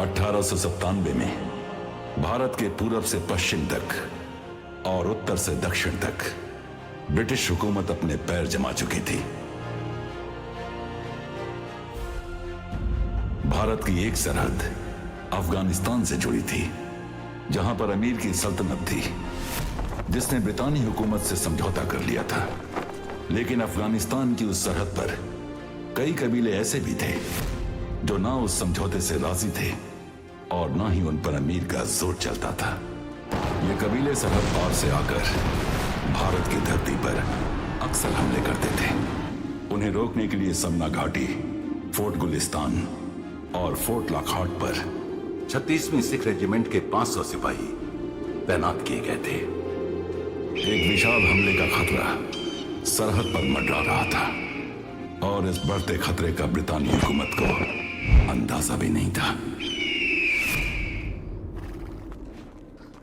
1897 में भारत के पूरब से पश्चिम तक और उत्तर से दक्षिण तक ब्रिटिश हुकूमत अपने पैर जमा चुकी थी। भारत की एक सरहद अफगानिस्तान से जुड़ी थी, जहां पर अमीर की सल्तनत थी, जिसने ब्रितानी हुकूमत से समझौता कर लिया था। लेकिन अफगानिस्तान की उस सरहद पर कई कबीले ऐसे भी थे जो ना उस समझौते से राजी थे और ना ही उन पर अमीर का जोर चलता था। ये कबीले सरहद पार से आकर भारत की धरती पर अक्सर हमले करते थे। उन्हें रोकने के लिए समना घाटी, फोर्ट गुलिस्तान और फोर्ट लॉकहार्ट पर 36वीं सिख रेजिमेंट के 500 सिपाही तैनात किए गए थे। एक विशाल हमले का खतरा सरहद पर मंडरा रहा था और इस बढ़ते खतरे का ब्रितानी हुकूमत को अंदाजा भी नहीं था।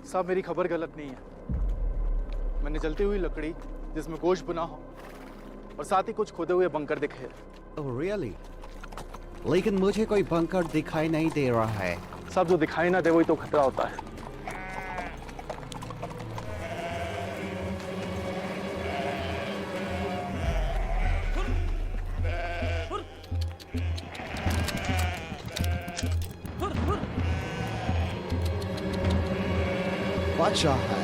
साहब, मेरी खबर गलत नहीं है। मैंने जलती हुई लकड़ी जिसमें गोश्त बना हो और साथ ही कुछ खोदे हुए बंकर दिखे। Oh, really? लेकिन मुझे कोई बंकर दिखाई नहीं दे रहा है। साहब, जो दिखाई ना दे वही तो खतरा होता है। बादशाह है।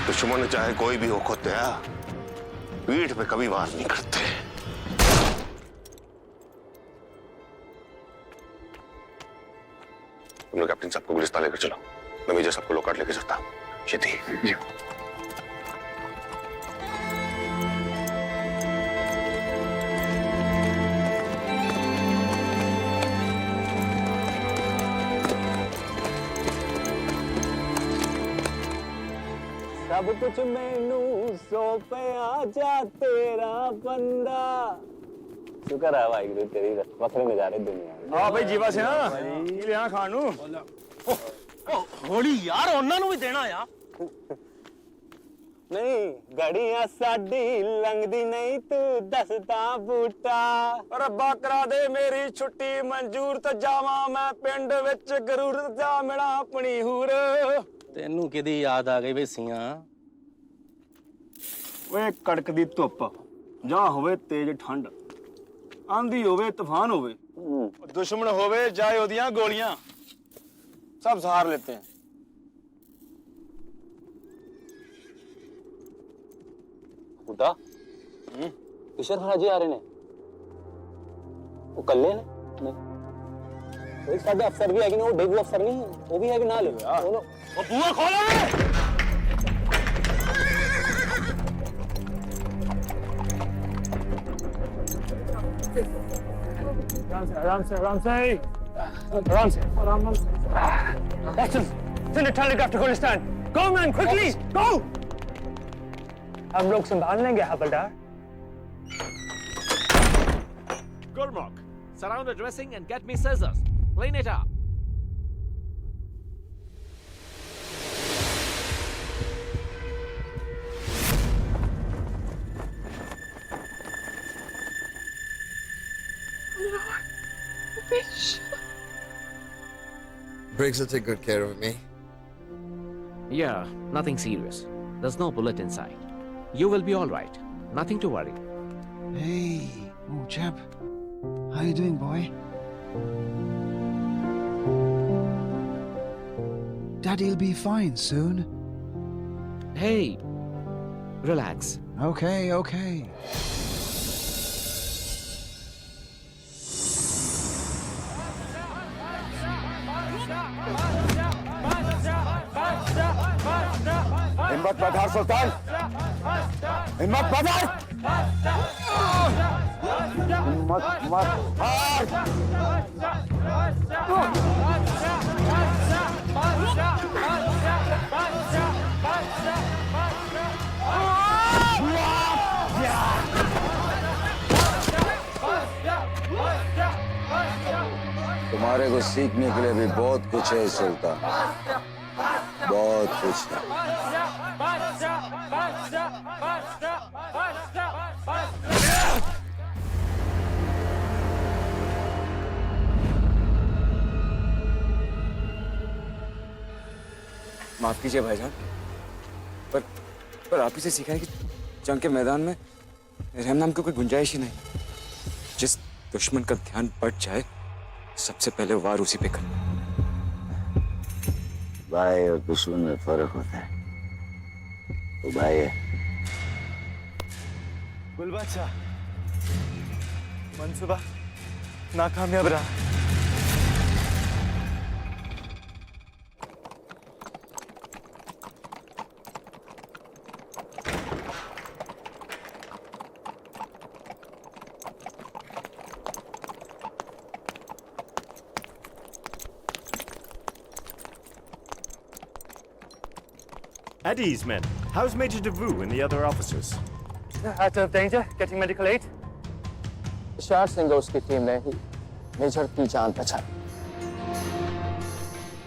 दुश्मन चाहे कोई भी हो खोते पीठ पे कभी वार नहीं करते। तुम लोग कैप्टन साहब को गुलिस्तान लेकर चलो, मैं मेजर साहब को लोकार्ट लेकर चलता हूँ। जी। सब कुछ मैनू सौंपया जा तेरा बंदा। शुक्र है वाहिगुरू तेरी वखरे नजारे दुनिया में। हाँ भाई जीवा से ना लिया खानू होली यार ਉਹਨਾਂ ਨੂੰ ਵੀ ਦੇਣਾ ਆ। नहीं गड़ियां साडी लंघदी नहीं तू दसदा बूटा। ਰੱਬਾ ਕਰਾ ਦੇ ਮੇਰੀ ਛੁੱਟੀ ਮਨਜ਼ੂਰ ਤੇ ਜਾਵਾਂ ਮੈਂ ਪਿੰਡ ਵਿੱਚ ਗਰੂਰ ਜਾ ਮਿਲਾਂ ਆਪਣੀ ਹੂਰ। ਤੈਨੂੰ ਕਿਹਦੀ ਯਾਦ ਆ ਗਈ ਵੇਸੀਆਂ? ਓਏ ਕੜਕਦੀ ਧੁੱਪ ਜਾਂ ਹੋਵੇ ਤੇਜ਼ ਠੰਡ, ਆਂਦੀ ਹੋਵੇ तूफान होवे, दुश्मन होवे जाए ओदियां गोलियां, सब सहार लेते हैं। खुदा किशोर जी आ रहे ने, वो कल्ले ने? नहीं एक साडे अफसर भी है कि नहीं, वो डेगू अफसर नहीं, वो भी है कि ना ले वो बुआ खोलो। Watson, send a telegraph to Gulistan. Go, man, quickly, go! हम लोग संभाल लेंगे हवलदार. Gurmukh, surround the dressing and get me scissors. Clean it up. Briggs will take good care of me. Yeah, nothing serious. There's no bullet inside. You will be all right. Nothing to worry. Hey, oh chap. How you doing, boy? Daddy'll be fine soon. Hey, relax. Okay, okay. हिम्मत मत हार सुल्तान, हिम्मत मत हार, हिम्मत मत हार। तुम्हारे को सीखने के लिए भी बहुत कुछ है सुल्तान, बहुत कुछ है। माफ कीजिए भाईजान, पर आप ही से सीखा है कि जंग के मैदान में रहम नाम की कोई गुंजाइश ही नहीं। जिस दुश्मन का ध्यान बढ़ जाए सबसे पहले वार उसी पे करना। भाई और दुश्मन में फर्क होता है। वो भाई है। गुलबादशाह, मंसूबा नाकामयाब रहा। At ease, men. How's Major DeVoe and the other officers? Out of danger, getting medical aid. Tushar Singh और उसकी टीम ने ही मेजर की जान बचाई।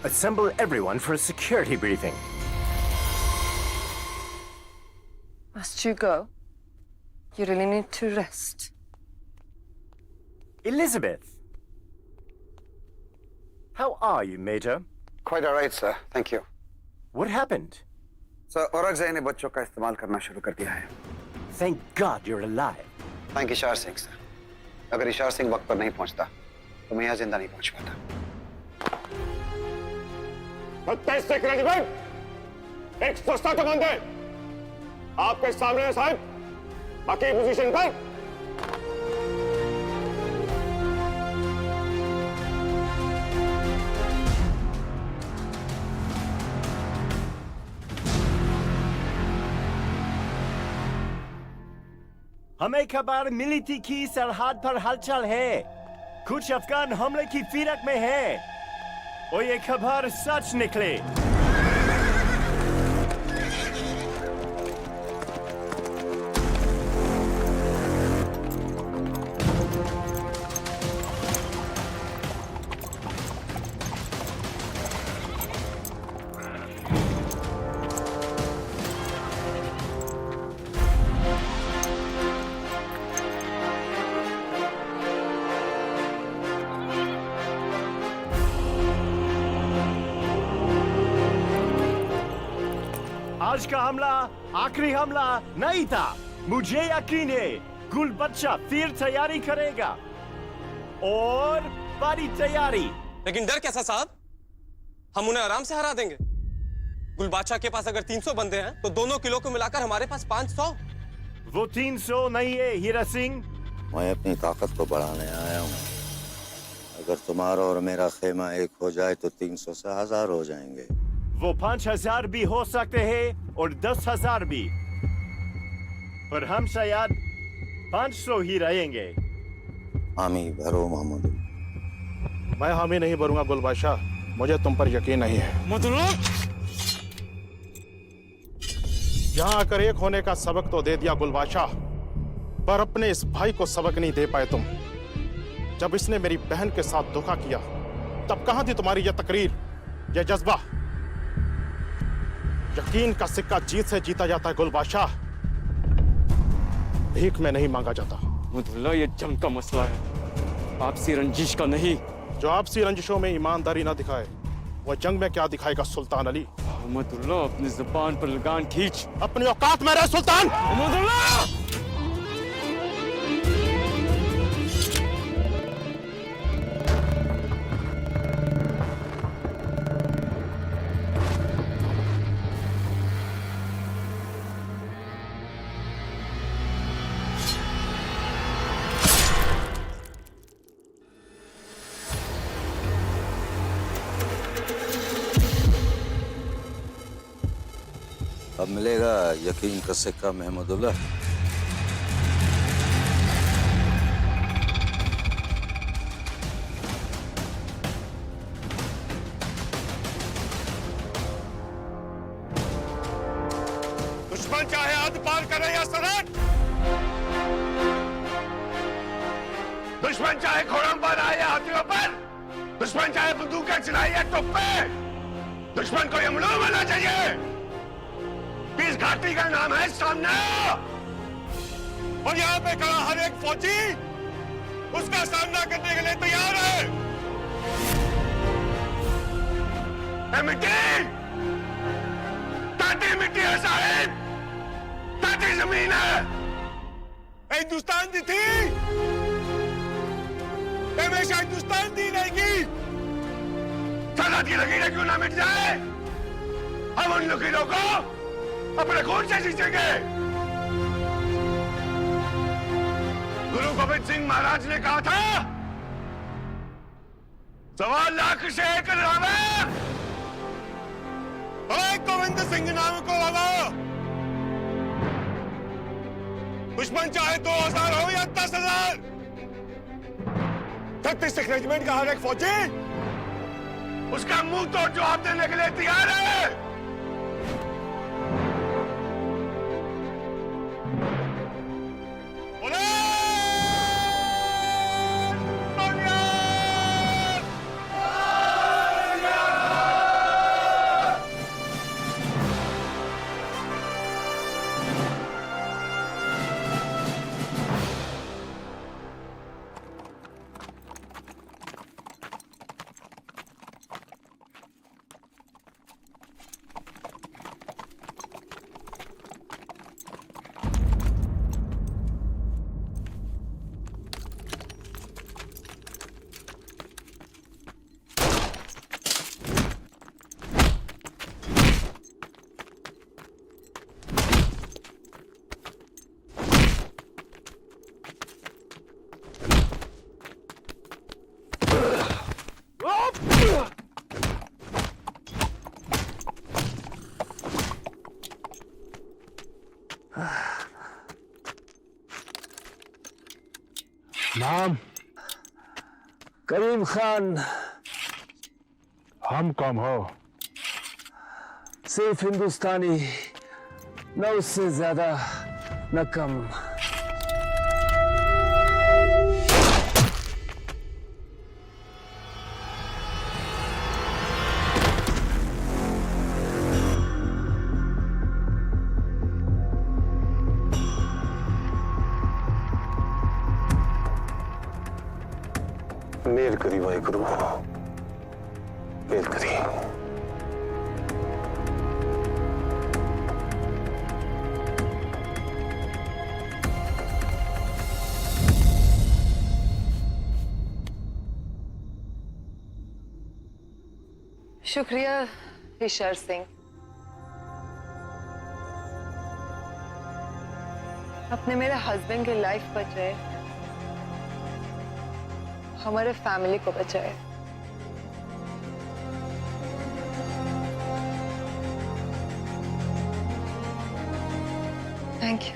Assemble everyone for a security briefing. Must you go? You really need to rest. Elizabeth! How are you, Major? Quite all right, sir. Thank you. What happened? Sir, Aurangzeb ने बच्चों का इस्तेमाल करना शुरू कर दिया है। Thank God you're alive. Thank Ishar Singh sir. अगर इशार सिंह वक्त पर नहीं पहुंचता तो मैं यहाँ जिंदा नहीं पहुंच पाता। एक सस्ता कमांड है आपके सामने है साहब, बाकी पोजीशन पर। हमें खबर मिली थी कि सरहद पर हलचल है। कुछ अफगान हमले की फिराक में है और ये खबर सच निकले। आज का हमला आखिरी हमला नहीं था। मुझे यकीन है गुल बच्चा फिर तैयारी करेगा और बड़ी तैयारी। लेकिन डर कैसा साहब? हम उन्हें आराम से हरा देंगे। गुल बादशाह के पास अगर 300 बंदे हैं तो दोनों किलो को मिलाकर हमारे पास 500। वो 300 नहीं है हीरा सिंह। मैं अपनी ताकत को बढ़ाने आया हूँ। अगर तुम्हारा और मेरा खेमा एक हो जाए तो 300 से 1000 हो जाएंगे। वो 5000 भी हो सकते हैं और 10,000 भी, पर हम शायद 500 ही रहेंगे। हामी भरो मोहम्मद। मैं हामी नहीं भरूंगा गुल बादशाह, मुझे तुम पर यकीन नहीं है। मतलब यहाँ आकर एक होने का सबक तो दे दिया गुल बादशाह, पर अपने इस भाई को सबक नहीं दे पाए तुम। जब इसने मेरी बहन के साथ धोखा किया तब कहां थी तुम्हारी यह तकरीर, यह जज्बा? यकीन का सिक्का जीत से जीता जाता है गुल बादशाह, भीख में नहीं मांगा जाता। मुदुल्ला, ये जंग का मसला है, आपसी रंजिश का नहीं। जो आपसी रंजिशों में ईमानदारी ना दिखाए वह जंग में क्या दिखाएगा सुल्तान अली? मुदुल्ला, अपनी जुबान पर लगान खींच। अपनी औकात में रहे सुल्तान। मुदुल्ला! अब मिलेगा यकीन का सिक्का महमूदुल्लाह। दुश्मन चाहे हद पार करे या सरहद, दुश्मन चाहे घोड़ों पर आए या हाथियों पर, दुश्मन चाहे बंदूकें चलाए या टोपे, दुश्मन को ये मालूम होना चाहिए इस घाटी का नाम है सामना, और यहाँ पे खड़ा हर एक फौजी उसका सामना करने के लिए तैयार है। मिट्टी ताती मिट्टी है साहिब, ताती जमीन है। हिंदुस्तान दी थी, हमेशा हिंदुस्तान दी रहेगी। सरहद की लकीरें क्यों ना मिट जाए, हम उन लकीरों को अपने खून से सींचेंगे। गुरु गोविंद सिंह महाराज ने कहा था 1.25 लाख से एक लड़ावे, गोविंद सिंह नाम को लगा। दुश्मन चाहे 2000 हो या 10,000, 36 रेजिमेंट का हर एक फौजी उसका मुंह तोड़ जवाब देने के लिए तैयार है। नाम करीम खान। हम कौन हो? सिर्फ हिंदुस्तानी, न उससे ज्यादा न कम। मेर करी वाहिगुरु, मेर करी। शुक्रिया ईशर सिंह, अपने मेरे हस्बैंड की लाइफ बचाए, हमारे फैमिली को बचाए। Thank you.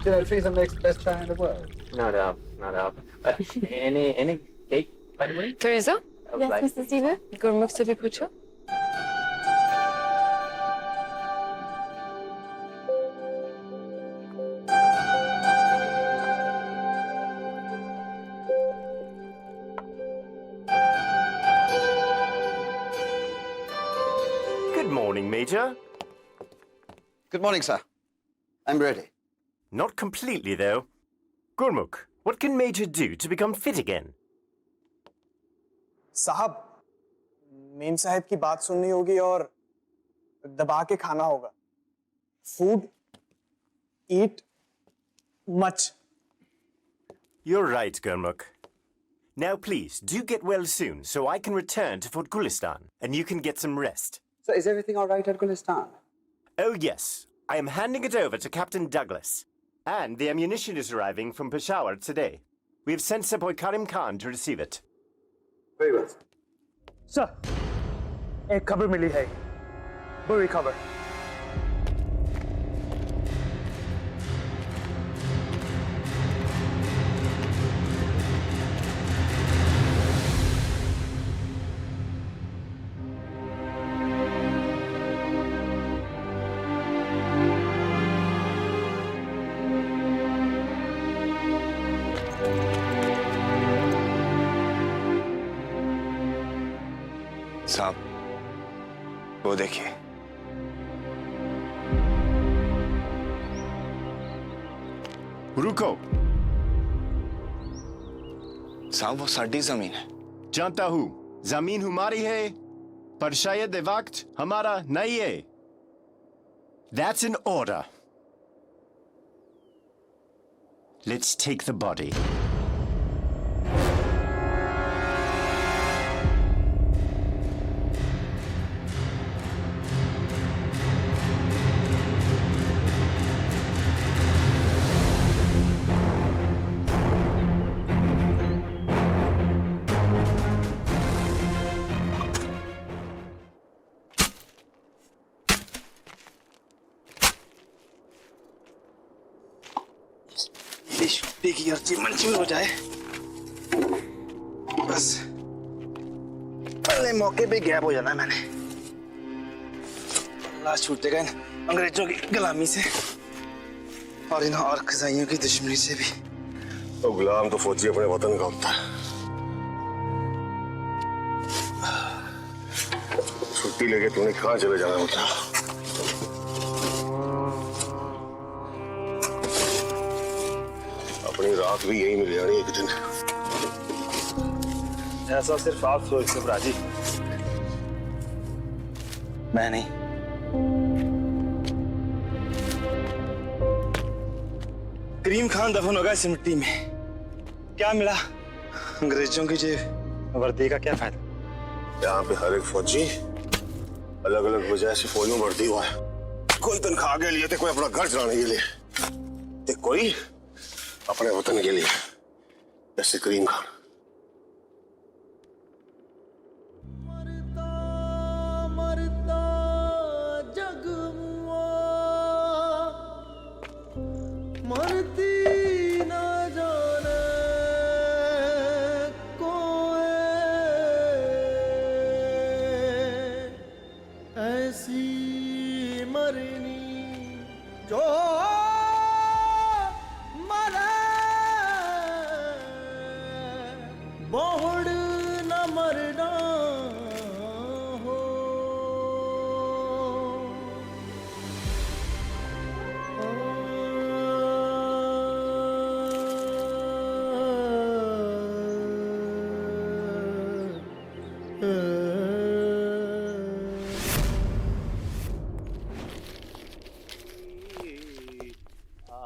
You know, she's the next best guy in the world. No doubt, no doubt. Any cake, by the way? Teresa? Yes, like... Mr. Steve? Gurmukh se bhi pucho. Good morning, Major. Good morning, sir. I'm ready. Not completely, though. Gurmukh, what can Major do to become fit again? साहब, ma'am साहब की बात सुननी होगी और दबा के खाना होगा. Food, eat much. You're right, Gurmukh. Now, please, do get well soon so I can return to Fort Gulistan and you can get some rest. So is everything all right at Gulistan? Oh, yes. I am handing it over to Captain Douglas. And the ammunition is arriving from Peshawar today. We have sent Sepoy Karim Khan to receive it. Very well. Sir, एक खबर मिली है. बुरी खबर. साहब, वो देखिए. रुको. साहब, वो साडी जमीन है. जानता हूं. जमीन हमारी है, पर शायद ये वक्त हमारा नहीं है. That's an order. Let's take the body. की अर्जी मंजूर हो जाए, बस पहले मौके पे गैप हो जाना है मैंने. लाश छूटेगा इन अंग्रेजों की गुलामी से और इन और कसाईयों की दुश्मनी से भी. तो गुलाम तो फौजी अपने वतन का होता है. छुट्टी लेके तूने कहाँ चले जाना होता? अपनी रात भी यही मिल जानी एक दिन. ऐसा सिर्फ आप सोचते हो राजी, मैं नहीं. करीम खान दफन होगा इस मिट्टी में. क्या मिला अंग्रेजों की जेब वर्दी का? क्या फायदा? यहाँ पे हर एक फौजी अलग अलग वजह से फौज में भर्ती हुआ है. कोई तनख्वाह के लिए, कोई अपना घर चलाने के लिए, कोई अपने वतन के लिए, जैसे करीम Khan.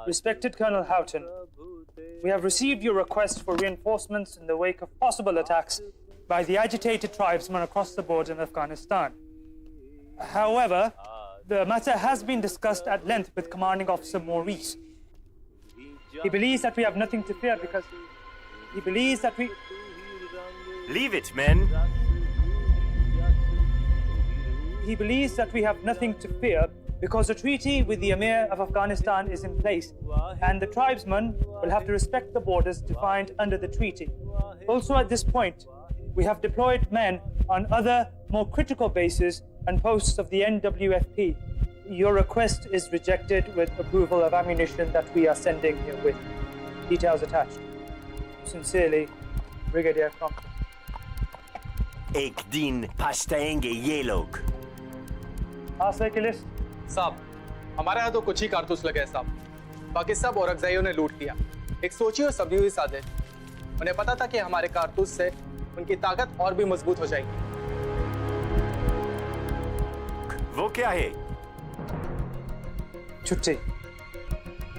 Respected Colonel Houghton, we have received your request for reinforcements in the wake of possible attacks by the agitated tribesmen across the border in Afghanistan. However, the matter has been discussed at length with Commanding Officer Maurice. He believes that we have nothing to fear because he believes that we... Leave it, men. He believes that we have nothing to fear because a treaty with the Emir of Afghanistan is in place, and the tribesmen will have to respect the borders defined under the treaty. Also, at this point, we have deployed men on other, more critical bases and posts of the NWFP. Your request is rejected with approval of ammunition that we are sending here with. Details attached. Sincerely, Brigadier Crompton. एक दिन पछताएंगे ये लोग। आसले की list. साहब, हमारे यहाँ तो कुछ ही कारतूस लगे हैं साहब। बाकी सब औरंगजेबों ने लूट लिया। एक सोची और सभी हुई साजिश। उन्हें पता था कि हमारे कारतूस से उनकी ताकत और भी मजबूत हो जाएगी। वो क्या है? छुट्टी।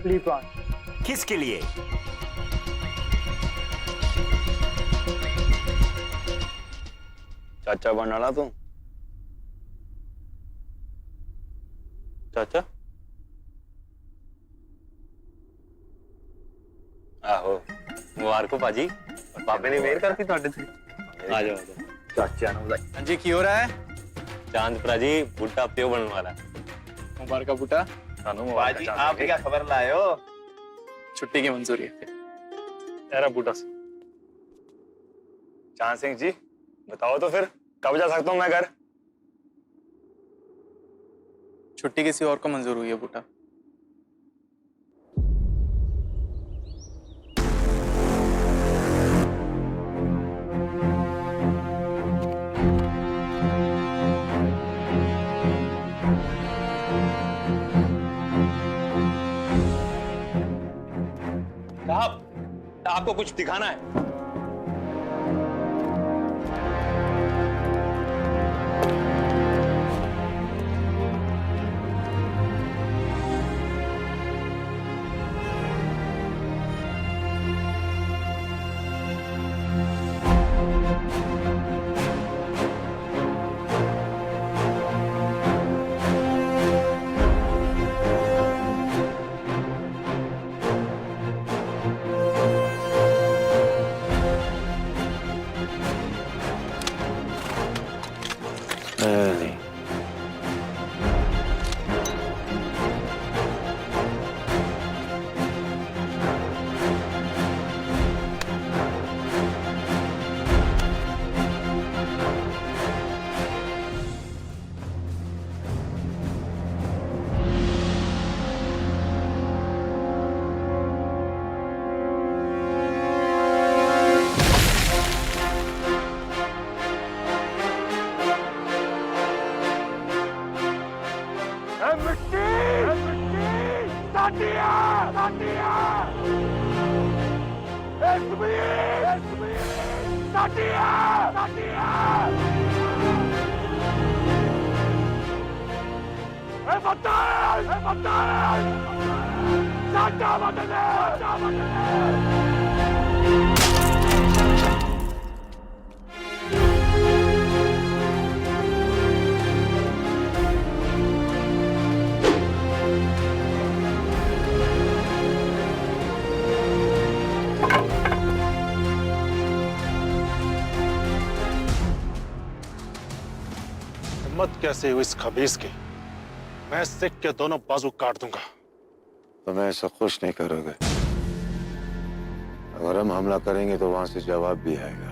Leave grant. किसके लिए? चाचा बनने वाला तू? चाचा? आहो, मुबारक हो पाजी। बाबे ने मेहर करती ਤੁਹਾਡੇ ਤੇ। आ जाओ चाचा ने बधाई। हाँ जी, की हो रहा है? चांदपुरा जी बूटा प्यो बनने वाला है। मुबारक बूटा। पाजी आप क्या खबर लाए हो? छुट्टी की मंजूरी है। तेरा बूटा से। चांद सिंह जी, बताओ तो फिर कब जा सकता हूँ मैं घर? छुट्टी किसी और को मंजूर हुई है बूटा। साहब, आपको कुछ दिखाना है। कैसे हुई इस खबीस की? मैं सिख के दोनों बाजू काट दूंगा। तुम्हें ऐसा खुश नहीं करोगे। अगर हम हमला करेंगे तो वहां से जवाब भी आएगा।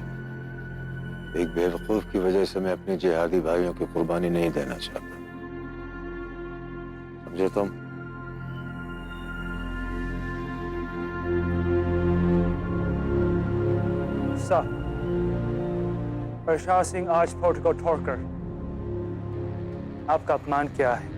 एक बेवकूफ की वजह से मैं अपने जिहादी भाइयों की कुर्बानी नहीं देना चाहता। समझे तुम? सर, प्रशांत सिंह आज फोर्ट को छोड़कर आपका अपमान क्या है?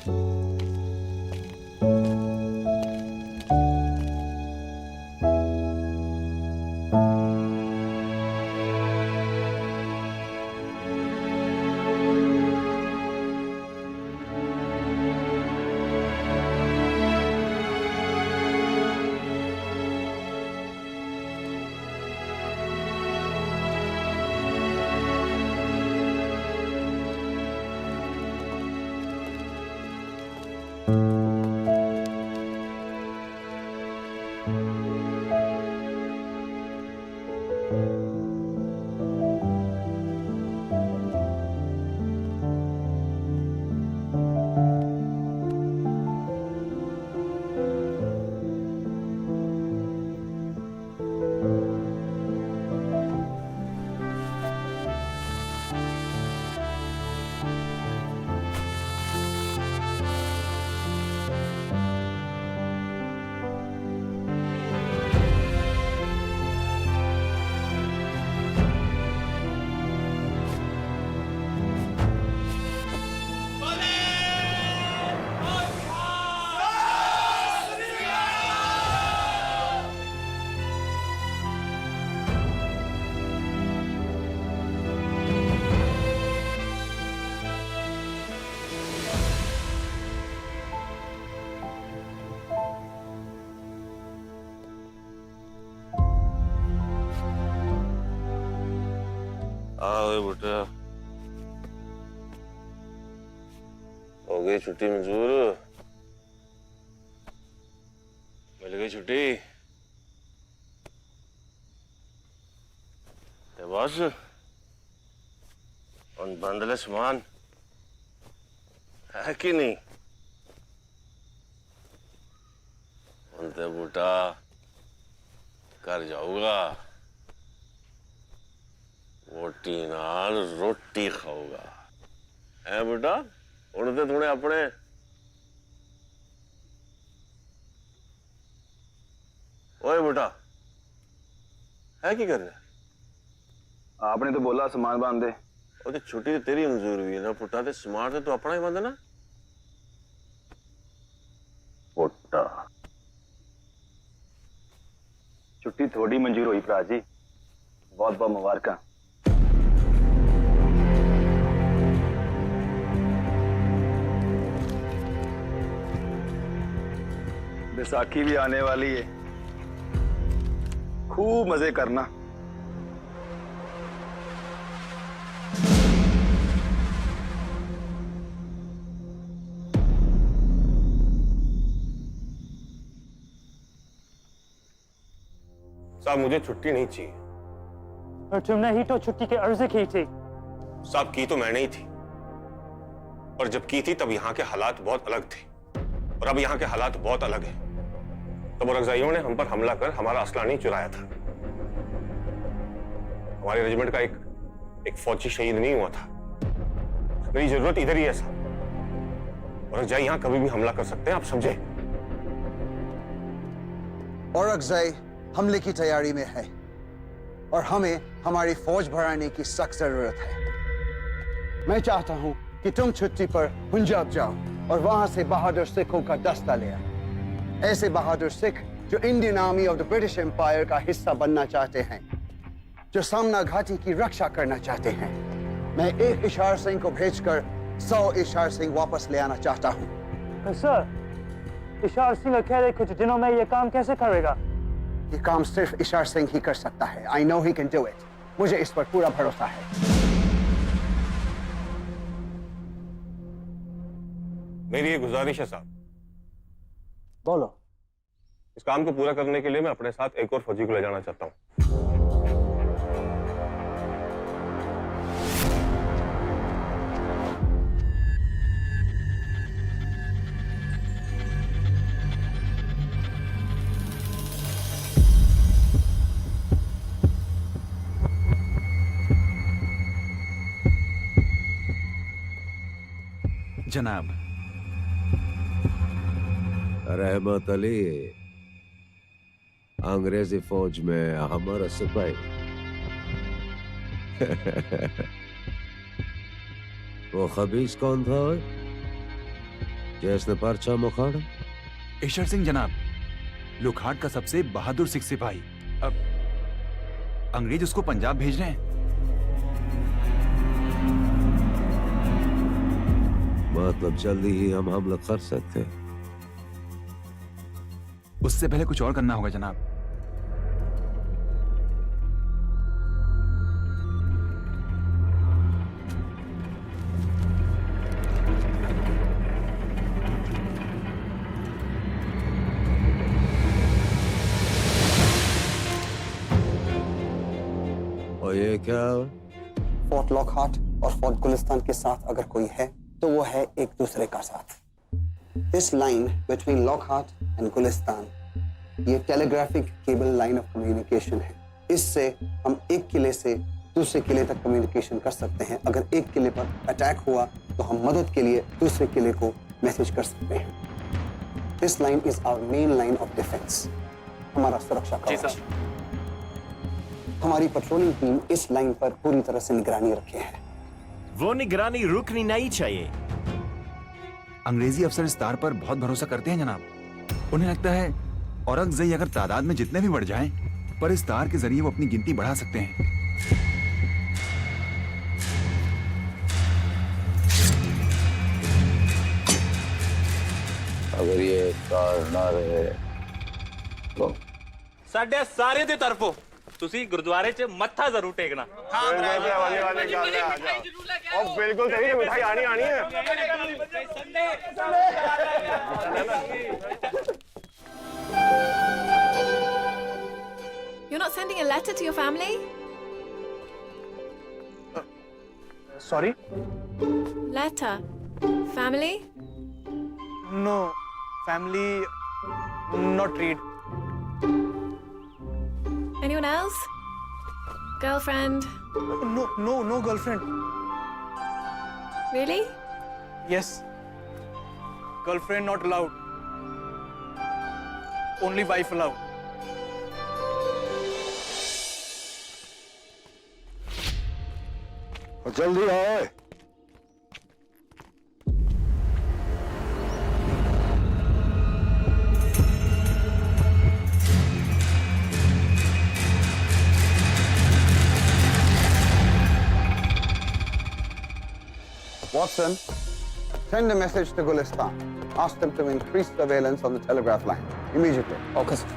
आओ बेटा, हो गई छुट्टी मंजूर, मिल गई छुट्टी। बस उन बंदले सामान है कि नहीं? उनते बूटा कर जाऊंगा, रोटी नाल रोटी खाऊंगा, है बेटा? उनते थोड़े अपने ओए बेटा, है की कर रहे? आपने तो बोला सामान बांध दे। और तो छुट्टी तो तेरी मंजूर हुई है ना पुट्टा, ते सामान से तो अपना ही बांधना पुट्टा। छुट्टी थोड़ी मंजूर हुई भरा जी, बहुत बहुत मुबारक। बैसाखी भी आने वाली है, खूब मजे करना। साहब मुझे छुट्टी नहीं चाहिए। और तुमने ही तो छुट्टी की अर्जी की थी। साहब की तो मैंने ही थी, और जब की थी तब यहाँ के हालात बहुत अलग थे, और अब यहाँ के हालात बहुत अलग हैं। तब औरंगजेबों ने हम पर हमला कर हमारा असला नहीं चुराया था। हमारे रेजिमेंट का एक फौजी शहीद नहीं हुआ था। मेरी जरूरत इधर ही है साहब। औरंगजेब यहाँ कभी भी हमला कर सकते हैं, आप समझे? औरंगजेब हमले की तैयारी में है और हमें हमारी फौज बढ़ाने की सख्त जरूरत है। मैं चाहता हूं कि तुम छुट्टी पर पंजाब जाओ और वहां से बहादुर सिखों का दस्ता ले आओ। ऐसे बहादुर सिख जो Indian army of the British empire का हिस्सा बनना चाहते हैं, जो सामना घाटी की रक्षा करना चाहते हैं। मैं एक इशार सिंह को भेजकर 100 इशार सिंह वापस ले आना चाहता हूं। सर, इशार सिंह अकेले कुछ दिनों में यह काम कैसे करेगा? ये काम सिर्फ इशार सिंह ही कर सकता है। I know he can do it. मुझे इस पर पूरा भरोसा है। मेरी ये गुजारिश है साहब। बोलो। इस काम को पूरा करने के लिए मैं अपने साथ एक और फौजी को ले जाना चाहता हूँ। जनाब। रहमत अली अंग्रेजी फौज में हमारा सिपाही। वो खबीस कौन था? किसने पर्चा मुखाड़ा? ईश्वर सिंह जनाब, लोकहाट का सबसे बहादुर सिख सिपाही। अब अंग्रेज उसको पंजाब भेज रहे हैं। मतलब जल्दी ही हम हमला कर सकते हैं। उससे पहले कुछ और करना होगा जनाब। और ये क्या? फोर्ट लॉकहार्ट और फोर्ट गुलिस्तान के साथ अगर कोई है तो वो है एक दूसरे का साथ। This line between Lockhart and Gulistan ये telegraphic cable line of communication है। इससे हम एक किले से दूसरे किले तक कम्युनिकेशन कर सकते हैं। अगर एक किले पर अटैक हुआ तो हम मदद के लिए दूसरे किले को मैसेज कर सकते हैं। This line is our main line of defence, हमारा सुरक्षा कवच। हमारी पेट्रोलिंग टीम इस लाइन पर पूरी तरह से निगरानी रखे है। वो निगरानी रुकनी नहीं चाहिए। अंग्रेजी अफसर इस तार पर बहुत भरोसा करते हैं जनाब। उन्हें लगता है औरंगजेब अगर तादाद में जितने भी बढ़ जाएं, पर इस तार के जरिए वो अपनी गिनती बढ़ा सकते हैं। अगर ये तार ना रहे तो साढ़े सारे दी तरफों तुसी गुरुद्वारे च मत्था जरूर टेकना। बिल्कुल सही, मिठाई आनी है। You're not sending a letter to your family? Sorry? Letter. Family? No. Family not read. Anyone else? Girlfriend? No girlfriend. Really? Yes. Girlfriend not allowed. Only wife allowed. जल्दी आए। Watson, send a message to Gulistan. Ask them to increase surveillance on the telegraph line immediately. Okay, sir.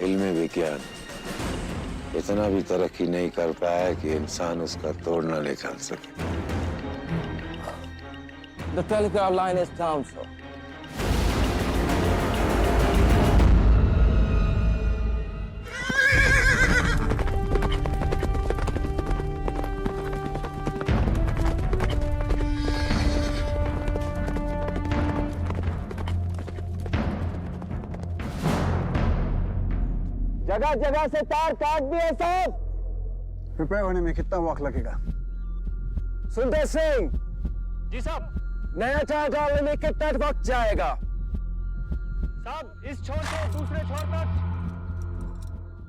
इल्म विज्ञान इतना भी तरक्की नहीं कर पाया कि इंसान उसका तोड़ न निकाल सके। The telegraph line is down, sir. जगह जगह से तार काट दिए साहब। रिपेयर होने में कितना वक्त लगेगा? सुंदर सिंह जी साहब। नया तार डालने में कितना वक्त जाएगा? साहब इस छोर से दूसरे छोर तक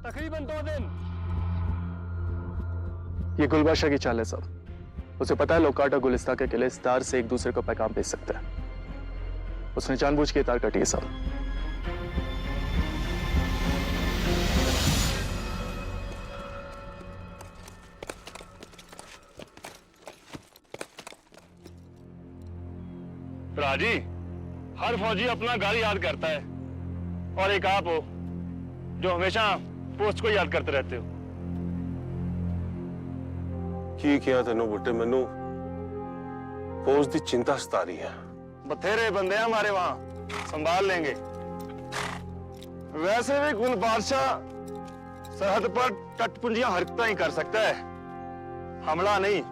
तकरीबन 2 दिन। ये गुलबादशाह की चाल है साहब। उसे पता है लोकाट और गुलिस्तान के किले इस तार से एक दूसरे को पैगाम भेज सकते हैं। उसने जानबूझ के तार काटी है साहब। राजी, हर फौजी अपना घर याद करता है और एक आप हो जो हमेशा पोस्ट को याद करते रहते हो। की किया तेनों बुट्टे, मैनू फौज की चिंता सता रही है। बथेरे बंदे हैं हमारे वहां, संभाल लेंगे। वैसे भी गुल बादशाह सरहद पर टटपुंजियां हरकतें ही कर सकता है, हमला नहीं।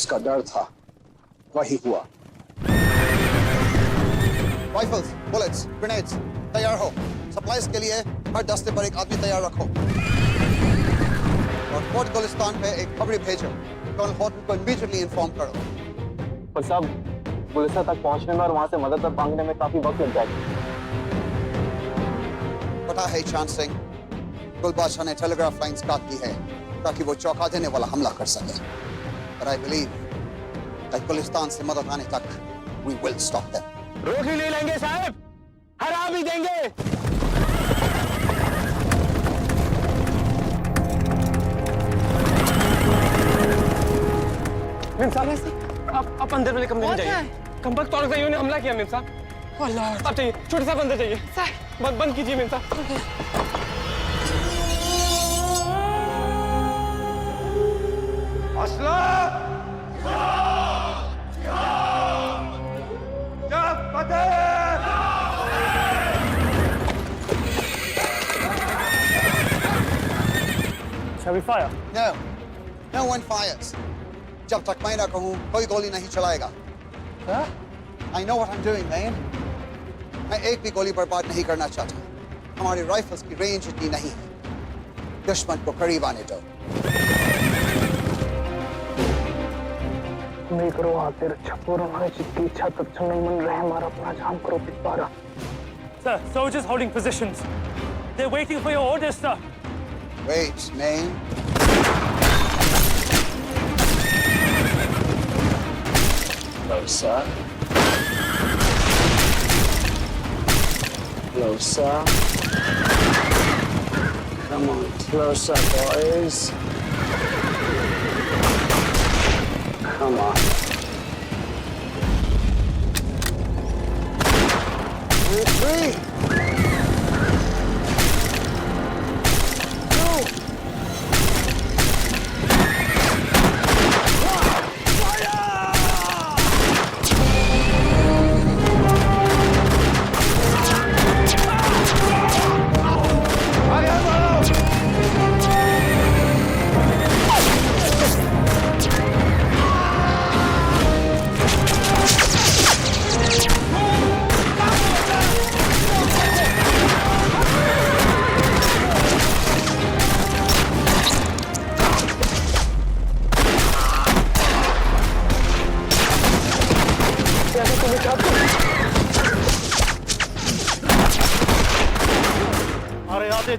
जिसका डर था वही हुआ। राइफल्स, बुलेट्स, ग्रेनेड्स तैयार हो। सप्लाईज के लिए हर दस्ते पर एक आदमी तैयार रखो और फोर्ट गुलिस्तान पे एक खबरी भेजो। कर्नल हॉटन को इमीडिएटली इन्फॉर्म करो। पर साहब, गुलिस्तान तक पहुंचने में और वहां से मदद मांगने में काफी वक्त लग जाएगा। पता है चांद सिंह, गुलबादशाह ने टेलीग्राफ लाइंस काट दी है ताकि वो चौंका देने वाला हमला कर सके। But I believe that Gulistan से मदद आने तक we will stop them. रोक ही नहीं लेंगे साहब, हरा भी देंगे। मेम साहब, आप अंदर वाले कमरे में जाइए। कमबख्त औरंगज़ेब ने हमला किया मेम साहब। अल्लाह, आप चाहिए छोटे साहब अंदर जाइए। बंद कीजिए मेम साहब। Shall we fire? No, no one fires. जब तक मैं ना कहूँ कोई गोली नहीं चलाएगा। I know what I'm doing, man. मैं एक भी गोली बर्बाद नहीं करना चाहता। हमारी राइफल्स की रेंज इतनी नहीं है। दुश्मन को करीब आने दो। मैं करो आते छप्पर हमारे चित्ती इच्छा तक नहीं मन रहे हमारा अपना जाम करो Pipara. Sir, soldiers holding positions. They're waiting for your orders, sir. Wait, man. Closer. Closer. Come on, closer, boys. Come on. 3, 2.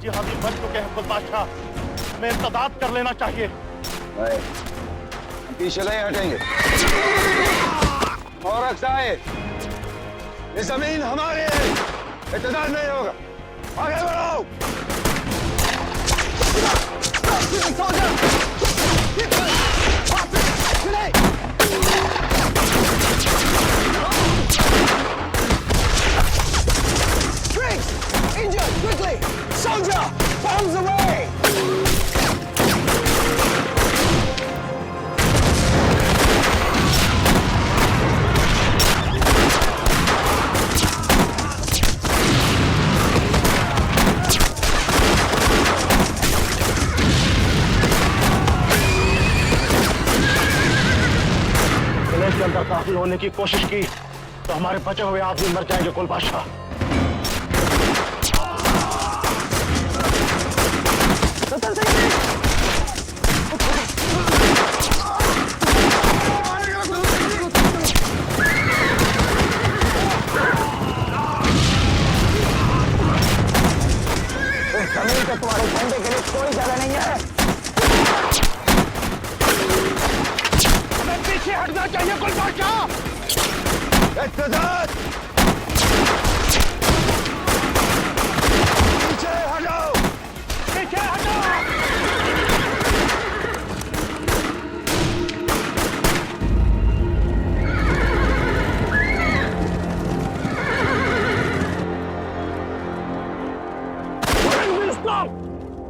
जिहादी बन चुके हैं गुलबादशाह, हमें इर्तदाद कर लेना चाहिए। पीछे नहीं हटेंगे। और ये जमीन हमारी है, इर्तदाद नहीं होगा। आगे बढ़ो। Injured, quickly! Soldier! Bombs away! किले के अंदर दाखिल होने की कोशिश की तो हमारे बचे हुए आदमी मर जाएंगे गुलबादशाह। जमीन पे तुम्हारे झंडे के लिए कोई जगह नहीं है। हमें पीछे हटना चाहिए गुलबादशाह। इर्तदाद! पीछे हटो! पीछे हटो!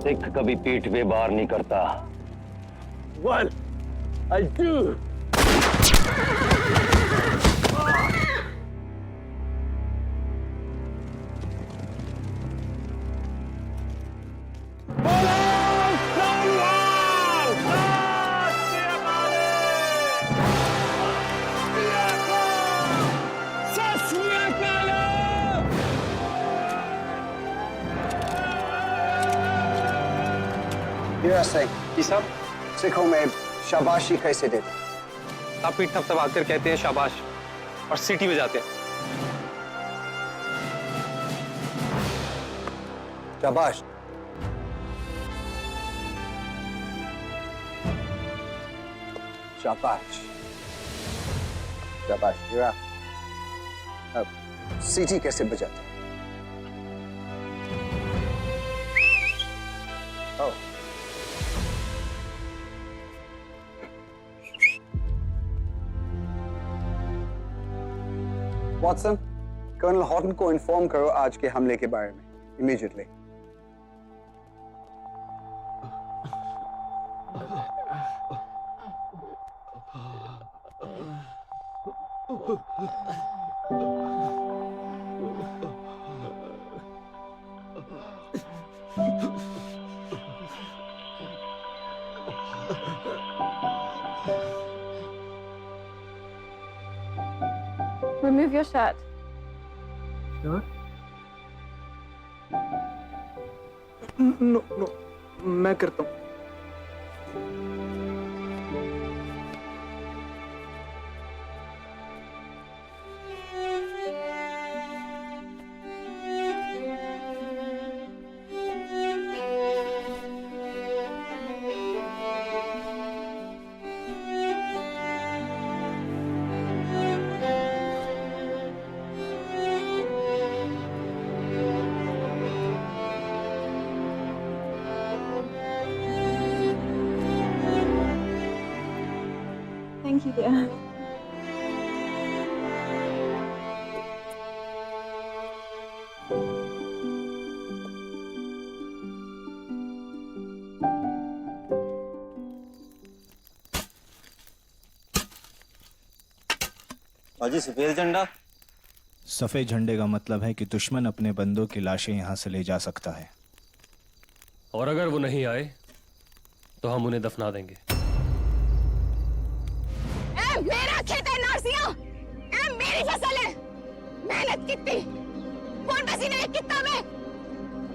सिख कभी पीठ पे बार नहीं करता। Well, I do. Hira Singh, जी साहब। सिखों में शाबाशी कैसे देते? आप पीठ थपथपा कर कहते हैं शाबाश और सीटी बजाते हैं। शाबाश। शाबाश। शाबाश। हीरा, अब सीटी कैसे बजाते? Oh. वॉटसन, कर्नल हॉटन को इन्फॉर्म करो आज के हमले के बारे में immediately. Remove your shirt. No no, मैं करता हूँ। Thank you, dear. बाजी, सफेद झंडा। सफेद झंडे का मतलब है कि दुश्मन अपने बंदों की लाशें यहाँ से ले जा सकता है। और अगर वो नहीं आए तो हम उन्हें दफना देंगे। मेरा खेत है नारसिया, मेरी फसल है। मेहनत कितनी, कौन पसीने कितना में।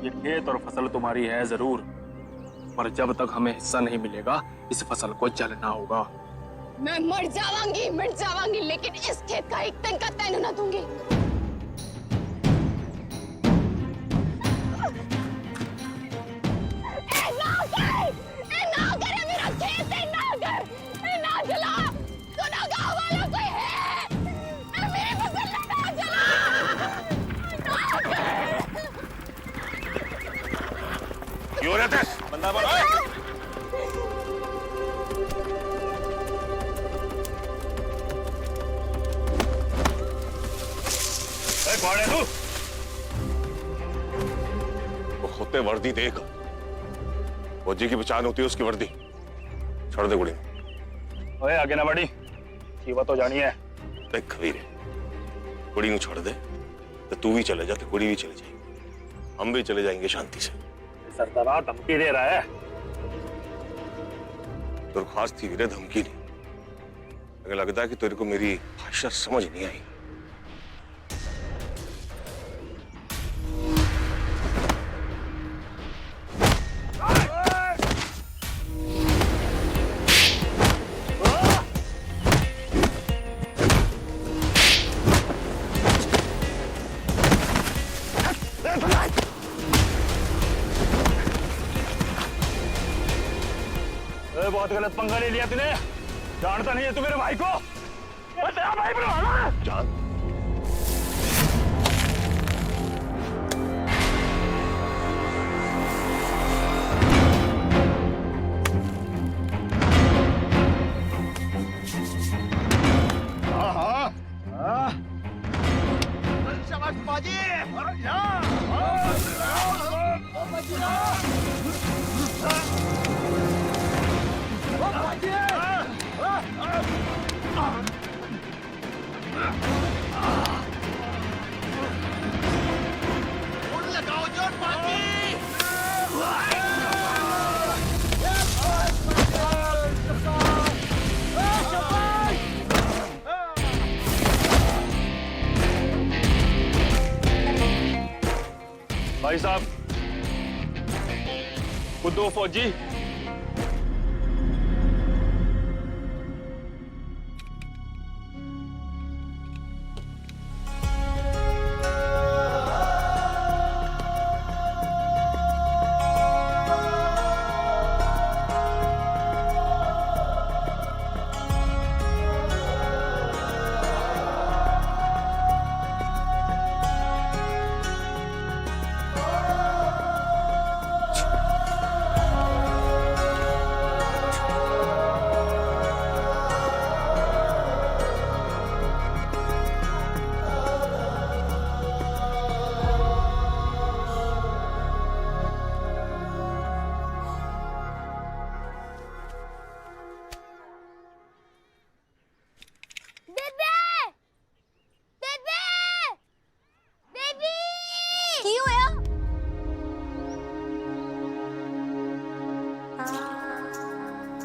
ये खेत और फसल तुम्हारी है जरूर, पर जब तक हमें हिस्सा नहीं मिलेगा इस फसल को जलना होगा। मैं मर जावांगी, लेकिन इस खेत का एक तन का तैन न दूंगी। मेरा खेत है, ना जला। सुनो गाँव वालों, कोई है? मेरी फसल ना जला। क्यों रहते? बंदा बोलो। कौन है तू? वो होते वर्दी देख, फौजी की पहचान होती है उसकी वर्दी। छोड़ दे गुड़ी। ओए आगे ना बढ़ी, ये तो जानी है। देख खबीर, गुड़ी ਨੂੰ छोड़ दे तो तू भी चले जा तो गुड़ी भी चली जाएगी, हम भी चले जाएंगे शांति से। सरदार धमकी दे रहा है। दरख्वास्त थी वीरे, धमकी नहीं। मुझे लगता है कि तेरे को मेरी भाषा समझ नहीं आई। बहुत गलत पंगा ले लिया तूने। जानता नहीं है तू मेरे भाई को? तेरा भाई बनवाना जान। शाबाश बाजी। भाई साहब, वो दो फौजी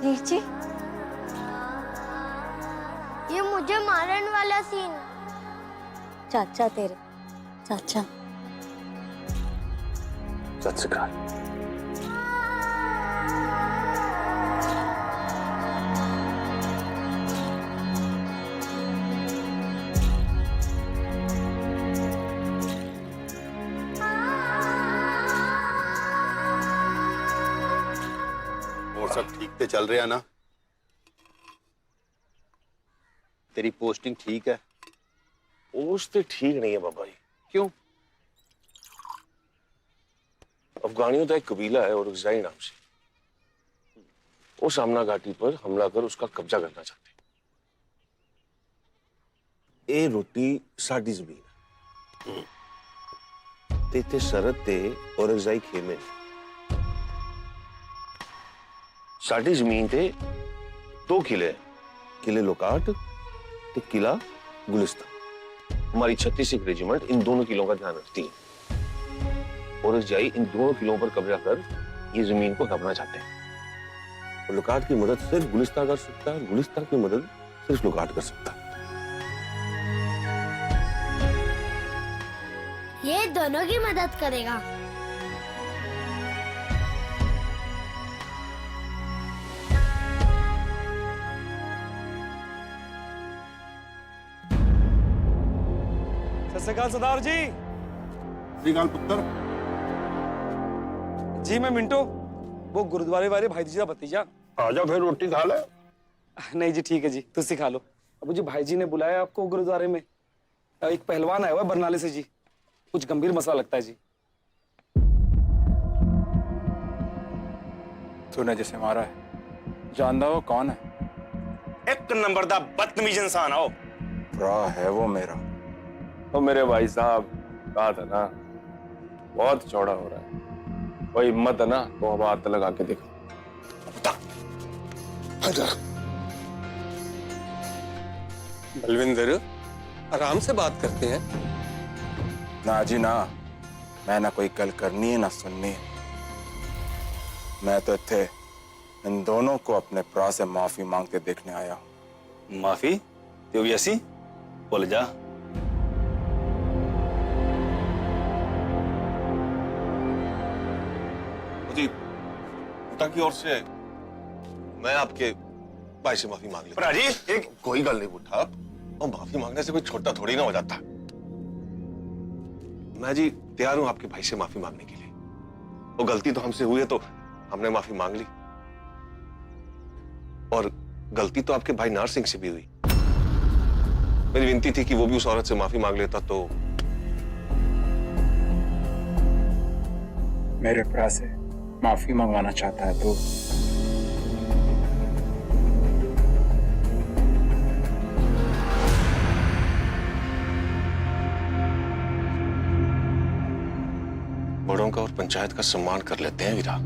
लीची, ये मुझे मारने वाला सीन। चाचा तेरे, चाचा। सत श्री अकाल। और सब ठीक से चल रहा ना? तेरी पोस्टिंग ठीक है? पोस्ट तो ठीक नहीं है बाबा जी। क्यों? अफगानियों का एक कबीला है और ज़ाई नाम से, वो सामना घाटी पर हमला कर उसका कब्जा करना चाहते हैं। ये रोटी साडी जमीन है ते इत्थे सरहद ते और ज़ाई खेमे ने। साडी जमीन ते 2 किले हैं, किले लोकाट ते किला गुलिस्तान। हमारी 36 रेजिमेंट इन दोनों किलों का ध्यान रखती है और जाई इन दोनों किलों पर कब्जा कर ये जमीन को दबना चाहते हैं। और लुकाट की मदद सिर्फ गुलिस्तान कर सकता है, गुलिस्तान की मदद सिर्फ लुकाट कर सकता है। ये दोनों की मदद करेगा। सत श्री अकाल सरदार जी। श्रीकाल पुत्र। जी मैं मिंटो, वो गुरुद्वारे वाले भाई जी का भतीजा। आजा फिर रोटी खा ले। नहीं जी ठीक है जी, तुम सिखा लो। अबू जी भाई जी ने बुलाया आपको गुरुद्वारे में। एक पहलवान आया हुआ बरनाले से जी, कुछ गंभीर मसला लगता है जी। तूने जिसे मारा है जानदा वो कौन है? एक नंबर दा बदतमीज इंसान आओ। भरा है वो मेरा। तो मेरे भाई साहब कहा था ना, बहुत चौड़ा हो रहा है। कोई हिम्मत है ना तो अब हाथ लगा के देखो। बलविंदर, आराम से बात करते हैं। ना जी ना, मैं ना कोई गल करनी है ना सुननी है। मैं तो इत्थे इन दोनों को अपने भरा से माफी मांगते देखने आया हूं। माफी तो भी ऐसी बोल जा। जी पिता की ओर से मैं आपके भाई से माफी मांग लेता। जी एक कोई गल नहीं बुढ़ा, और माफी मांगने से कोई छोटा थोड़ी ना हो जाता। मैं जी तैयार हूं आपके भाई से माफी मांगने के लिए। वो गलती तो हमसे हुई है तो हमने माफी मांग ली, और गलती तो आपके भाई नार सिंह से भी हुई। मेरी विनती थी कि वो भी उस औरत से माफी मांग लेता तो। मेरे भरा से माफी मंगवाना चाहता है तो बड़ों का और पंचायत का सम्मान कर लेते हैं वीरा।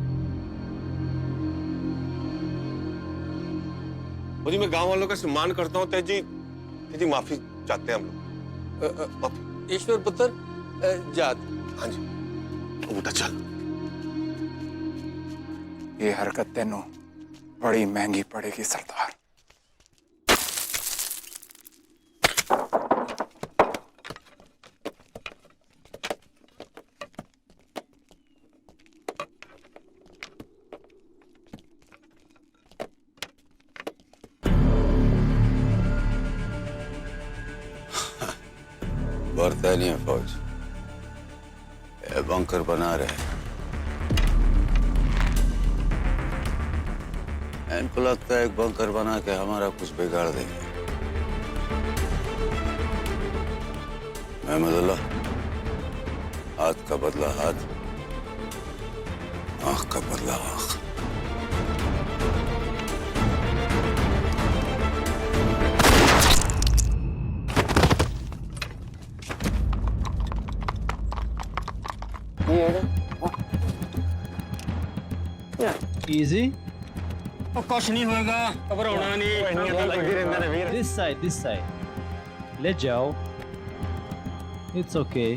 जी मैं गांव वालों का सम्मान करता हूं। तेजी माफी चाहते हैं हम लोग। ईश्वर पुत्र जात। हाँ जी बेटा चल। ये हरकत तेनों बड़ी महंगी पड़ेगी सरदार। बरतानिया फौज ये बंकर बना रहे हैं। इनको लगता है एक बंकर बना के हमारा कुछ बिगाड़ देंगे। महमदुल्लाह, हाथ का बदला हाथ, आंख का बदला आंख। Easy. कुछ नहीं होगा, घबराना नहीं। This side. ले जाओ। It's okay.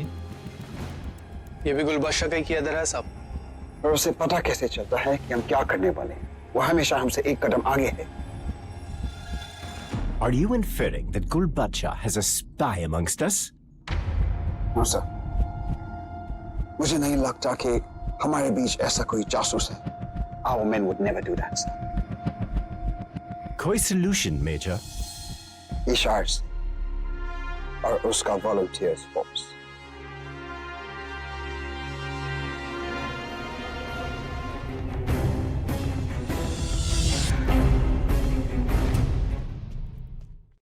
ये भी गुलबादशाह का ही किया दर है साहब। और उसे पता कैसे चलता है कि हम क्या करने वाले हैं? वो हमेशा हमसे एक कदम आगे है। Are you inferring that Gul Bacha has a spy amongst us? No, sir. मुझे नहीं लगता कि हमारे बीच ऐसा कोई जासूस है। Our men would never do that, sir. कोई solution, Major? Ishar's और उसका volunteers force.